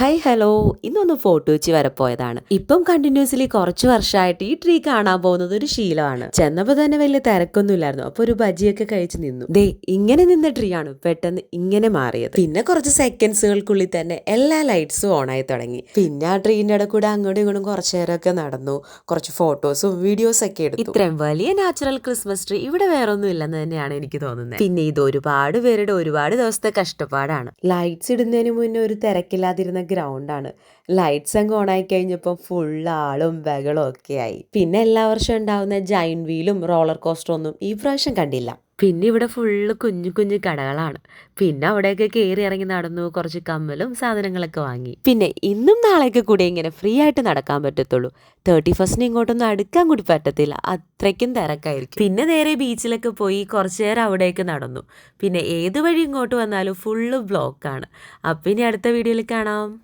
Hi hello, ഇന്നൊന്ന് photo വെച്ച് വരെ പോയതാണ്. ഇപ്പം കണ്ടിന്യൂസ്ലി കുറച്ച് വർഷമായിട്ട് ഈ ട്രീ കാണാൻ പോകുന്നത് ഒരു ശീലമാണ്. ചെന്നപ്പോ തന്നെ വലിയ തിരക്കൊന്നും ഇല്ലായിരുന്നു. അപ്പൊ ഒരു ബജിയൊക്കെ കഴിച്ച് നിന്നു. ദേ ഇങ്ങനെ നിന്ന ട്രീ ആണ് പെട്ടെന്ന് ഇങ്ങനെ മാറിയത്. പിന്നെ കുറച്ച് സെക്കൻഡ്സുകൾക്കുള്ളിൽ തന്നെ എല്ലാ ലൈറ്റ്സും ഓൺ ആയി തുടങ്ങി. പിന്നെ ആ ട്രീന്റെ ഇടയിൽ കൂടെ അങ്ങോട്ടും ഇങ്ങോട്ടും കുറച്ചു നേരമൊക്കെ നടന്നു. കുറച്ച് ഫോട്ടോസും വീഡിയോസും ഒക്കെ എടുത്തു. ഇത്രയും വലിയ നാച്ചുറൽ ക്രിസ്മസ് ട്രീ ഇവിടെ വേറെ ഒന്നും ഇല്ലെന്ന് തന്നെയാണ് എനിക്ക് തോന്നുന്നത്. പിന്നെ ഇത് ഒരുപാട് പേരുടെ ഒരുപാട് ദിവസത്തെ കഷ്ടപ്പാടാണ്. ലൈറ്റ്സ് ഇടുന്നതിന് മുന്നേ ഒരു തിരക്കില്ലാതിരുന്ന ഗ്രൗണ്ടാണ്. ലൈറ്റ്സ് അങ്ങ് ഓണായി കഴിഞ്ഞപ്പോൾ ഫുൾ ആളും ബഹളവും ഒക്കെ ആയി. പിന്നെ എല്ലാ വർഷവും ഉണ്ടാവുന്ന ജൈന്റ് വീലും റോളർ കോസ്റ്ററും ഒന്നും ഈ പ്രാവശ്യം കണ്ടില്ല. പിന്നെ ഇവിടെ ഫുള്ള് കുഞ്ഞു കുഞ്ഞു കടകളാണ്. പിന്നെ അവിടെയൊക്കെ കയറി ഇറങ്ങി നടന്നു, കുറച്ച് കമ്മലും സാധനങ്ങളൊക്കെ വാങ്ങി. പിന്നെ ഇന്നും നാളെയൊക്കെ കൂടെ ഇങ്ങനെ ഫ്രീ ആയിട്ട് നടക്കാൻ പറ്റത്തുള്ളൂ. 31st ഇങ്ങോട്ടൊന്നും അടുക്കാൻ കൂടി പറ്റത്തില്ല, അത്രയ്ക്കും തിരക്കായിരിക്കും. പിന്നെ നേരെ ബീച്ചിലൊക്കെ പോയി കുറച്ചു നേരം അവിടേക്ക് നടന്നു. പിന്നെ ഏത് വഴി ഇങ്ങോട്ട് വന്നാലും ഫുള്ള് ബ്ലോക്കാണ്. അപ്പം ഇനി അടുത്ത വീഡിയോയിൽ കാണാം.